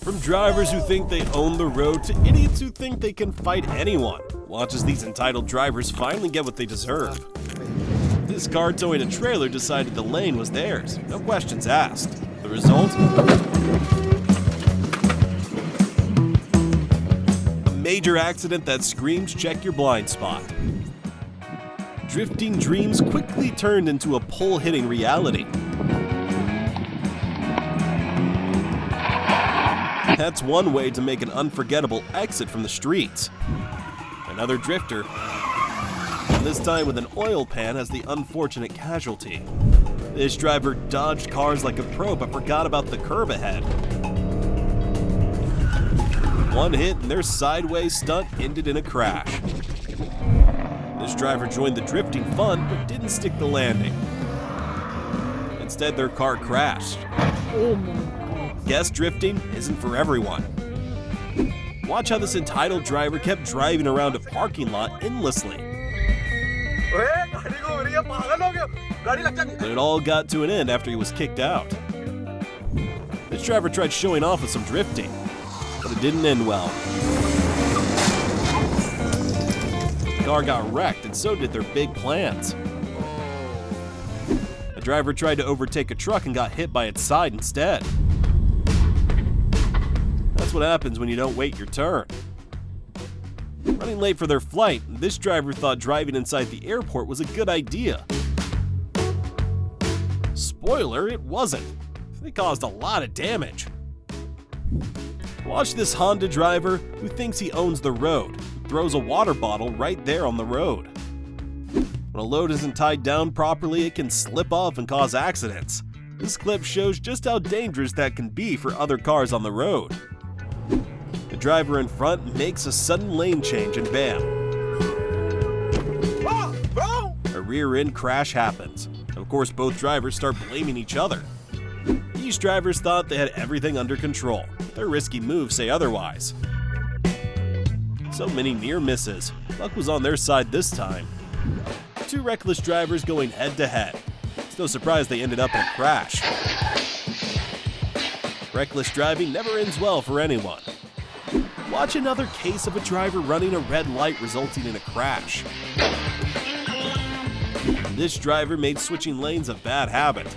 From drivers who think they own the road to idiots who think they can fight anyone, watch as these entitled drivers finally get what they deserve. This car towing a trailer decided the lane was theirs, no questions asked. The result? A major accident that screams check your blind spot. Drifting dreams quickly turned into a pole-hitting reality. That's one way to make an unforgettable exit from the streets. Another drifter, and this time with an oil pan, as the unfortunate casualty. This driver dodged cars like a pro but forgot about the curb ahead. One hit and their sideways stunt ended in a crash. This driver joined the drifting fun but didn't stick the landing. Instead, their car crashed. Guess drifting isn't for everyone. Watch how this entitled driver kept driving around a parking lot endlessly. But it all got to an end after he was kicked out. This driver tried showing off with some drifting, but it didn't end well. The car got wrecked, and so did their big plans. The driver tried to overtake a truck and got hit by its side instead. That's what happens when you don't wait your turn. Running late for their flight, this driver thought driving inside the airport was a good idea. Spoiler, it wasn't. They caused a lot of damage. Watch this Honda driver who thinks he owns the road, who throws a water bottle right there on the road. When a load isn't tied down properly, it can slip off and cause accidents. This clip shows just how dangerous that can be for other cars on the road. The driver in front makes a sudden lane change and bam! A rear-end crash happens. Of course, both drivers start blaming each other. These drivers thought they had everything under control. Their risky moves say otherwise. So many near misses. Luck was on their side this time. Two reckless drivers going head-to-head. It's no surprise they ended up in a crash. Reckless driving never ends well for anyone. Watch another case of a driver running a red light resulting in a crash. This driver made switching lanes a bad habit.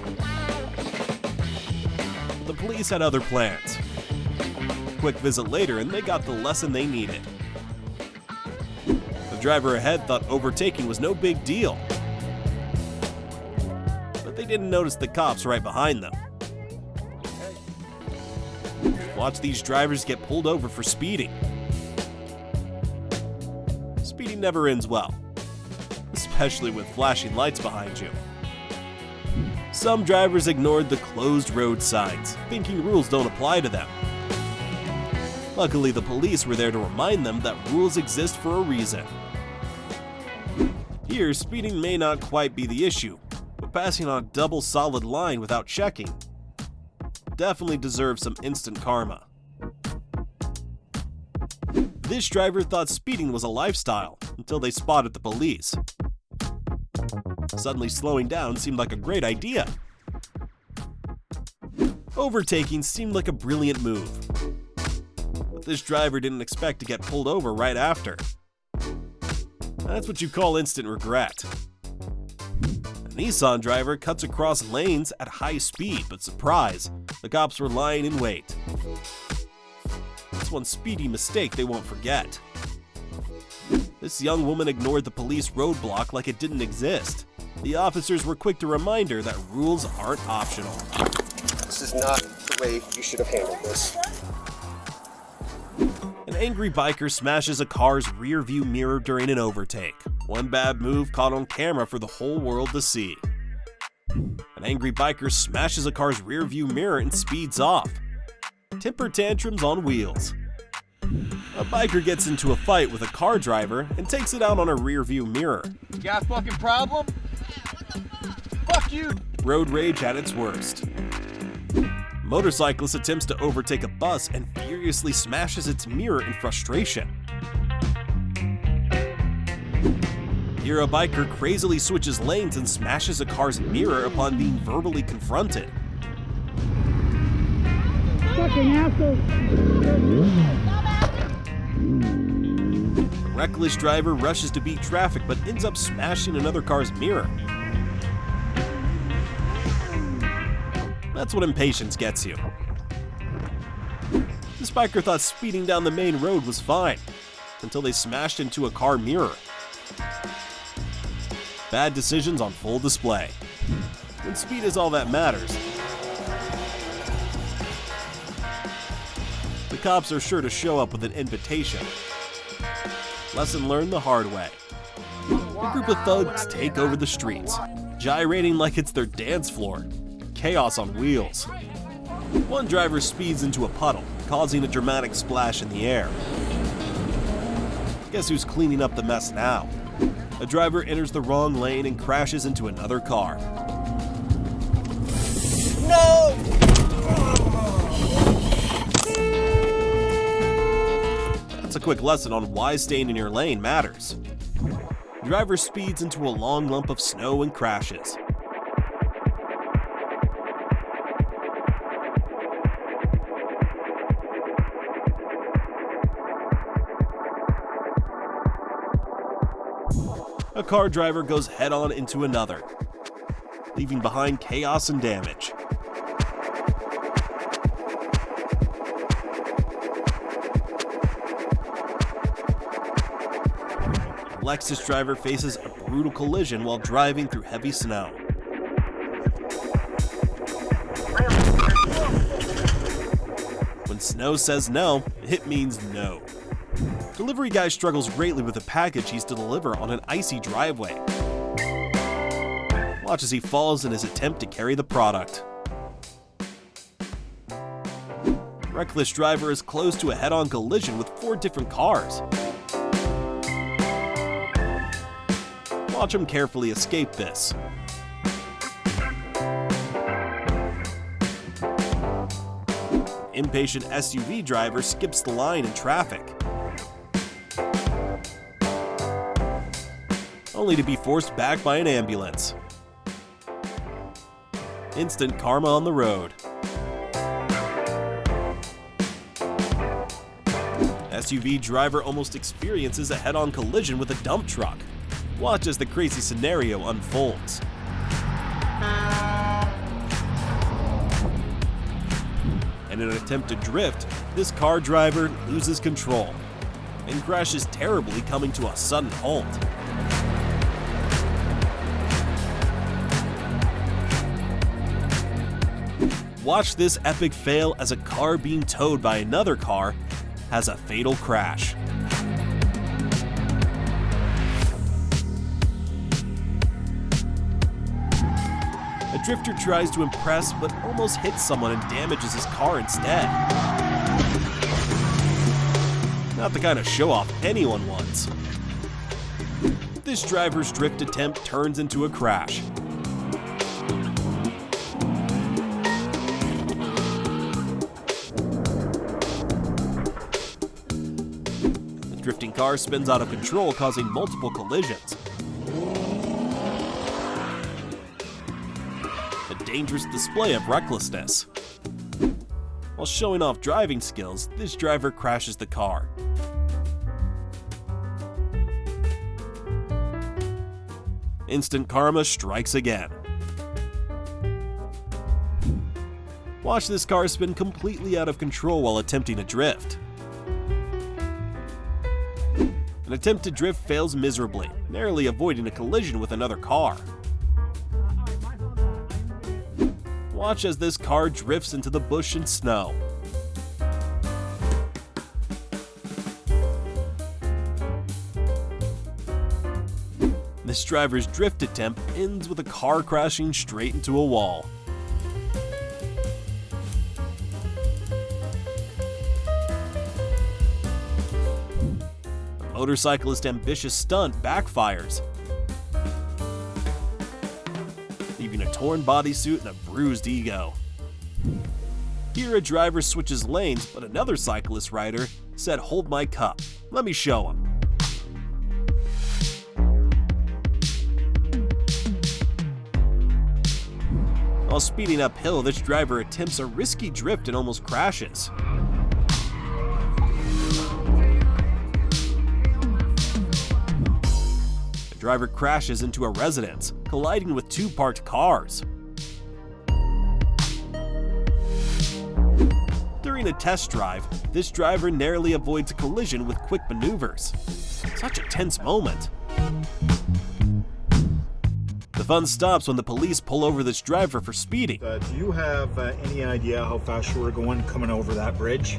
The police had other plans. A quick visit later and they got the lesson they needed. The driver ahead thought overtaking was no big deal. But they didn't notice the cops right behind them. Watch these drivers get pulled over for speeding. Speeding never ends well, especially with flashing lights behind you. Some drivers ignored the closed road signs, thinking rules don't apply to them. Luckily, the police were there to remind them that rules exist for a reason. Here, speeding may not quite be the issue, but passing on a double solid line without checking definitely deserves some instant karma. This driver thought speeding was a lifestyle until they spotted the police. Suddenly slowing down seemed like a great idea. Overtaking seemed like a brilliant move. But this driver didn't expect to get pulled over right after. That's what you call instant regret. A Nissan driver cuts across lanes at high speed, but surprise, the cops were lying in wait. That's one speedy mistake they won't forget. This young woman ignored the police roadblock like it didn't exist. The officers were quick to remind her that rules aren't optional. This is not the way you should have handled this. An angry biker smashes a car's rear-view mirror during an overtake. One bad move caught on camera for the whole world to see. An angry biker smashes a car's rear-view mirror and speeds off. Temper tantrums on wheels. A biker gets into a fight with a car driver and takes it out on a rear-view mirror. You got a fucking problem? Fuck you! Road rage at its worst. Motorcyclist attempts to overtake a bus and furiously smashes its mirror in frustration. Here, a biker crazily switches lanes and smashes a car's mirror upon being verbally confronted. fucking asshole. Reckless driver rushes to beat traffic but ends up smashing another car's mirror. That's what impatience gets you. This biker thought speeding down the main road was fine, until they smashed into a car mirror. Bad decisions on full display. When speed is all that matters. The cops are sure to show up with an invitation. Lesson learned the hard way. A group of thugs take over the streets, gyrating like it's their dance floor. Chaos on wheels. One driver speeds into a puddle, causing a dramatic splash in the air. Guess who's cleaning up the mess now? A driver enters the wrong lane and crashes into another car. No! That's a quick lesson on why staying in your lane matters. Driver speeds into a long lump of snow and crashes. A car driver goes head-on into another, leaving behind chaos and damage. A Lexus driver faces a brutal collision while driving through heavy snow. When snow says no, it means no. Delivery guy struggles greatly with a package he's to deliver on an icy driveway. Watch as he falls in his attempt to carry the product. Reckless driver is close to a head-on collision with 4 different cars. Watch him carefully escape this. Impatient SUV driver skips the line in traffic, only to be forced back by an ambulance. Instant karma on the road. SUV driver almost experiences a head-on collision with a dump truck. Watch as the crazy scenario unfolds. In an attempt to drift, this car driver loses control and crashes terribly, coming to a sudden halt. Watch this epic fail as a car being towed by another car has a fatal crash. A drifter tries to impress but almost hits someone and damages his car instead. Not the kind of show-off anyone wants. This driver's drift attempt turns into a crash. The drifting car spins out of control, causing multiple collisions. A dangerous display of recklessness. While showing off driving skills, this driver crashes the car. Instant karma strikes again. Watch this car spin completely out of control while attempting to drift. An attempt to drift fails miserably, narrowly avoiding a collision with another car. Watch as this car drifts into the bush and snow. This driver's drift attempt ends with a car crashing straight into a wall. A motorcyclist's ambitious stunt backfires, leaving a torn bodysuit and a bruised ego. Here a driver switches lanes, but another cyclist rider said, "Hold my cup, let me show him." While speeding uphill, this driver attempts a risky drift and almost crashes. The driver crashes into a residence, colliding with two parked cars. During a test drive, this driver narrowly avoids a collision with quick maneuvers. Such a tense moment. The fun stops when the police pull over this driver for speeding. Do you have any idea how fast you were going coming over that bridge?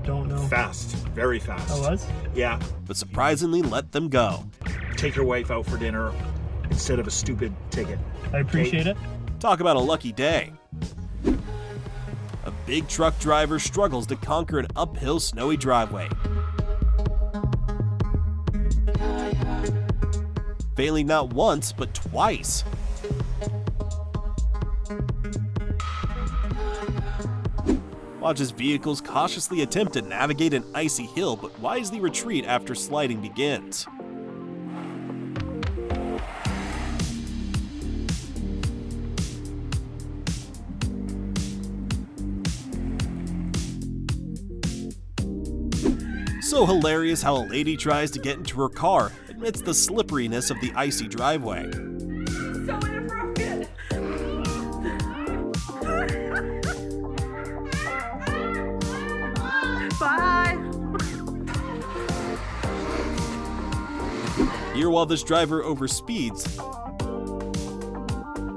Don't know. Fast, very fast. I was? Yeah. But surprisingly let them go. Take your wife out for dinner instead of a stupid ticket. I appreciate it. Talk about a lucky day. A big truck driver struggles to conquer an uphill snowy driveway. Failing not once, but twice. Watch as vehicles cautiously attempt to navigate an icy hill, but wisely retreat after sliding begins. So hilarious how a lady tries to get into her car amidst the slipperiness of the icy driveway. So inappropriate. Bye. Here, while this driver overspeeds,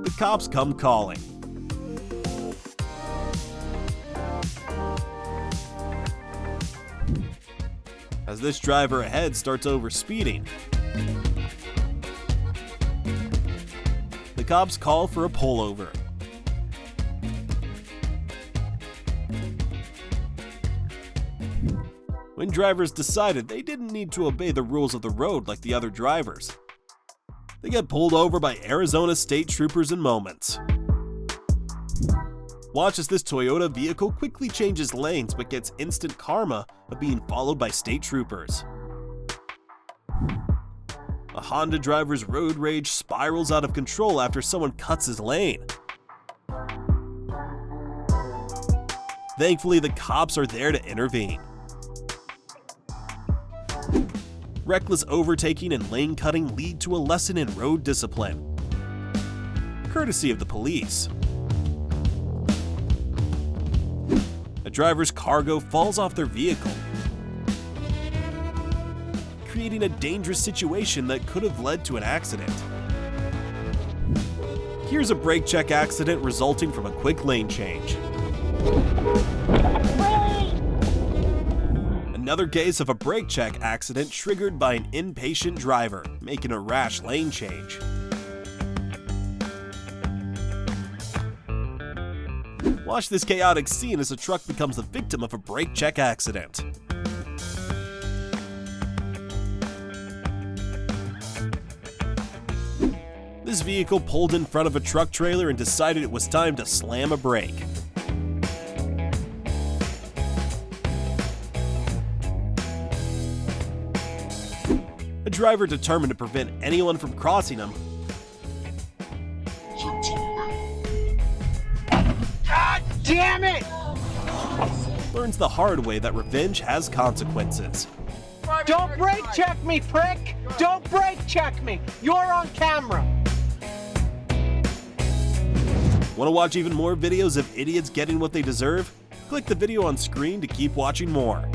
the cops come calling. As this driver ahead starts overspeeding, the cops call for a pullover. When drivers decided they didn't need to obey the rules of the road like the other drivers, they get pulled over by Arizona state troopers in moments. Watch as this Toyota vehicle quickly changes lanes but gets instant karma of being followed by state troopers. A Honda driver's road rage spirals out of control after someone cuts his lane. Thankfully, the cops are there to intervene. Reckless overtaking and lane cutting lead to a lesson in road discipline, courtesy of the police. A driver's cargo falls off their vehicle, creating a dangerous situation that could have led to an accident. Here's a brake check accident resulting from a quick lane change. Another case of a brake check accident triggered by an impatient driver making a rash lane change. Watch this chaotic scene as a truck becomes the victim of a brake check accident. This vehicle pulled in front of a truck trailer and decided it was time to slam a brake. A driver determined to prevent anyone from crossing him Damn it! learns the hard way that revenge has consequences. Don't brake check me, prick! Don't brake check me! You're on camera! Want to watch even more videos of idiots getting what they deserve? Click the video on screen to keep watching more.